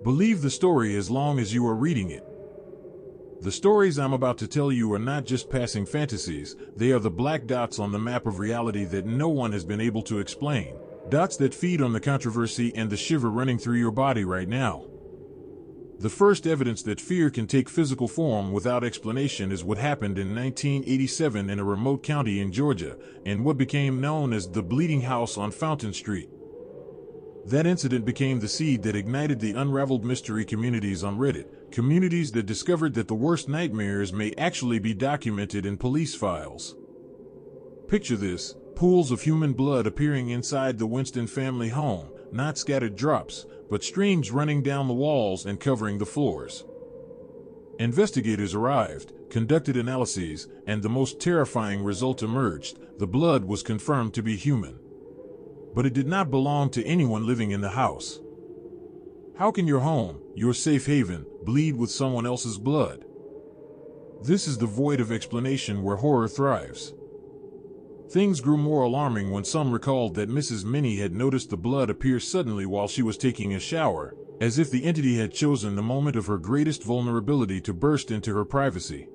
Believe the story as long as you are reading it. The stories I'm about to tell you are not just passing fantasies, they are the black dots on the map of reality that no one has been able to explain. Dots that feed on the controversy and the shiver running through your body right now. The first evidence that fear can take physical form without explanation is what happened in 1987 in a remote county in Georgia, and what became known as the Bleeding House on Fountain Street. That incident became the seed that ignited the unraveled mystery communities on Reddit, communities that discovered that the worst nightmares may actually be documented in police files. Picture this: pools of human blood appearing inside the Winston family home, not scattered drops, but streams running down the walls and covering the floors. Investigators arrived, conducted analyses, and the most terrifying result emerged: the blood was confirmed to be human. But it did not belong to anyone living in the house. How can your home, your safe haven, bleed with someone else's blood? This is the void of explanation where horror thrives. Things grew more alarming when some recalled that Mrs. Minnie had noticed the blood appear suddenly while she was taking a shower, as if the entity had chosen the moment of her greatest vulnerability to burst into her privacy.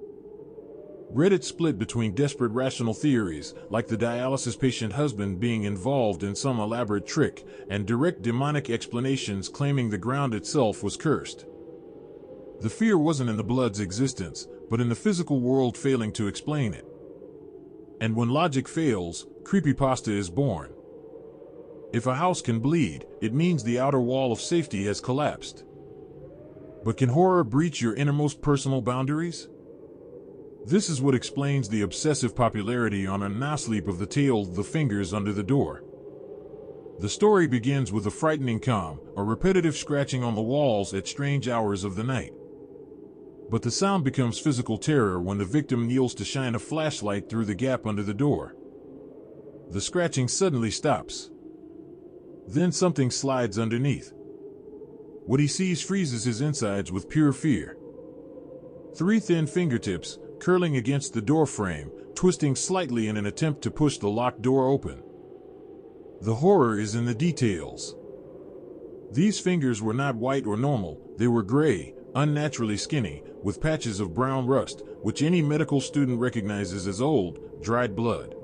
Reddit split between desperate rational theories, like the dialysis patient husband being involved in some elaborate trick, and direct demonic explanations claiming the ground itself was cursed. The fear wasn't in the blood's existence, but in the physical world failing to explain it. And when logic fails, creepypasta is born. If a house can bleed, it means the outer wall of safety has collapsed. But can horror breach your innermost personal boundaries? This is what explains the obsessive popularity on Unexplained of the tale The Fingers Under the Door. The story begins with a frightening calm, a repetitive scratching on the walls at strange hours of the night. But the sound becomes physical terror when the victim kneels to shine a flashlight through the gap under the door. The scratching suddenly stops. Then something slides underneath. What he sees freezes his insides with pure fear. 3 thin fingertips, curling against the door frame, twisting slightly in an attempt to push the locked door open. The horror is in the details. These fingers were not white or normal, they were gray, unnaturally skinny, with patches of brown rust, which any medical student recognizes as old, dried blood.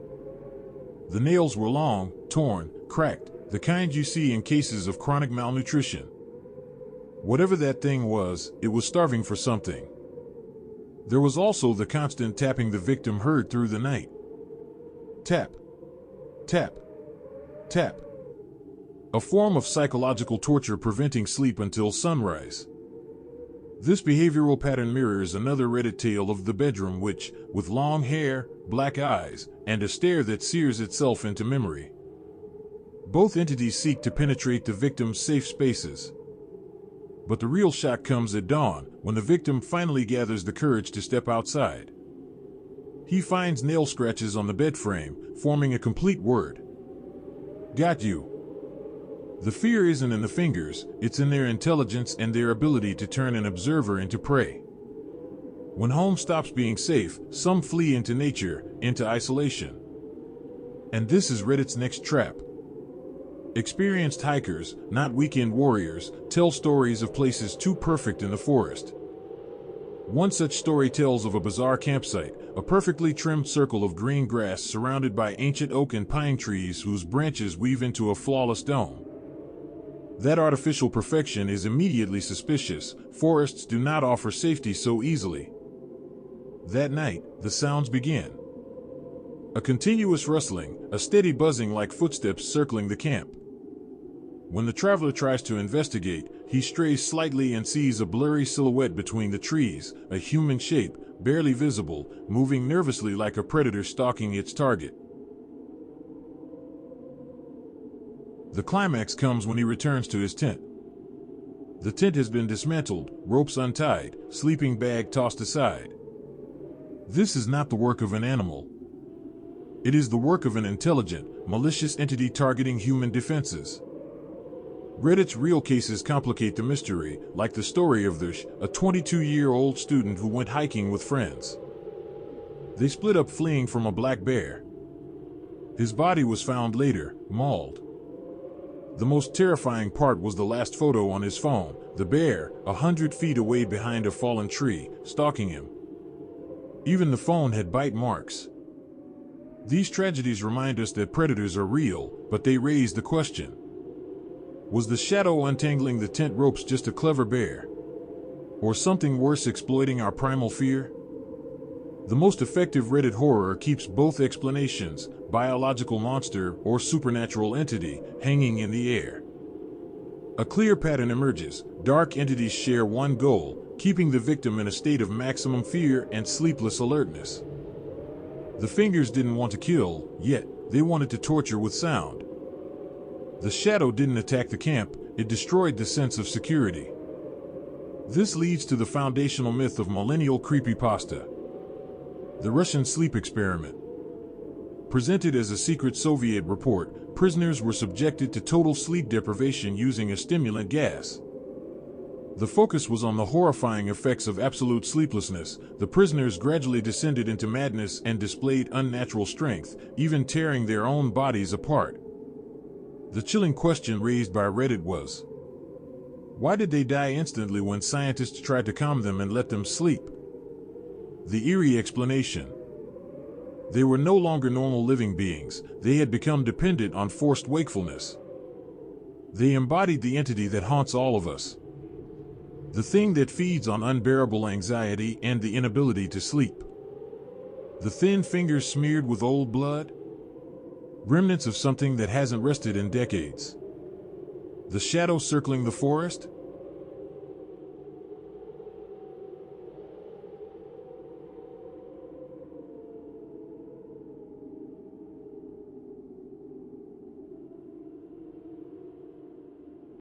The nails were long, torn, cracked, the kind you see in cases of chronic malnutrition. Whatever that thing was, it was starving for something. There was also the constant tapping the victim heard through the night. Tap, tap, tap. A form of psychological torture preventing sleep until sunrise. This behavioral pattern mirrors another Reddit tale of the bedroom witch, with long hair, black eyes, and a stare that sears itself into memory. Both entities seek to penetrate the victim's safe spaces. But the real shock comes at dawn, when the victim finally gathers the courage to step outside. He finds nail scratches on the bed frame, forming a complete word. Got you. The fear isn't in the fingers, it's in their intelligence and their ability to turn an observer into prey. When home stops being safe, some flee into nature, into isolation. And this is Reddit's next trap. Experienced hikers, not weekend warriors, tell stories of places too perfect in the forest. One such story tells of a bizarre campsite, a perfectly trimmed circle of green grass surrounded by ancient oak and pine trees whose branches weave into a flawless dome. That artificial perfection is immediately suspicious. Forests do not offer safety so easily. That night, the sounds begin. A continuous rustling, a steady buzzing like footsteps circling the camp. When the traveler tries to investigate, he strays slightly and sees a blurry silhouette between the trees, a human shape, barely visible, moving nervously like a predator stalking its target. The climax comes when he returns to his tent. The tent has been dismantled, ropes untied, sleeping bag tossed aside. This is not the work of an animal. It is the work of an intelligent, malicious entity targeting human defenses. Reddit's real cases complicate the mystery, like the story of Dush, a 22-year-old student who went hiking with friends. They split up fleeing from a black bear. His body was found later, mauled. The most terrifying part was the last photo on his phone, the bear, 100 feet away behind a fallen tree, stalking him. Even the phone had bite marks. These tragedies remind us that predators are real, but they raise the question. Was the shadow untangling the tent ropes just a clever bear? Or something worse exploiting our primal fear? The most effective Reddit horror keeps both explanations, biological monster or supernatural entity, hanging in the air. A clear pattern emerges. Dark entities share one goal, keeping the victim in a state of maximum fear and sleepless alertness. The fingers didn't want to kill, yet they wanted to torture with sound. The shadow didn't attack the camp, it destroyed the sense of security. This leads to the foundational myth of millennial creepypasta. The Russian sleep experiment. Presented as a secret Soviet report, prisoners were subjected to total sleep deprivation using a stimulant gas. The focus was on the horrifying effects of absolute sleeplessness. The prisoners gradually descended into madness and displayed unnatural strength, even tearing their own bodies apart. The chilling question raised by Reddit was, why did they die instantly when scientists tried to calm them and let them sleep? The eerie explanation. They were no longer normal living beings, they had become dependent on forced wakefulness. They embodied the entity that haunts all of us. The thing that feeds on unbearable anxiety and the inability to sleep. The thin fingers smeared with old blood? Remnants of something that hasn't rested in decades. The shadow circling the forest?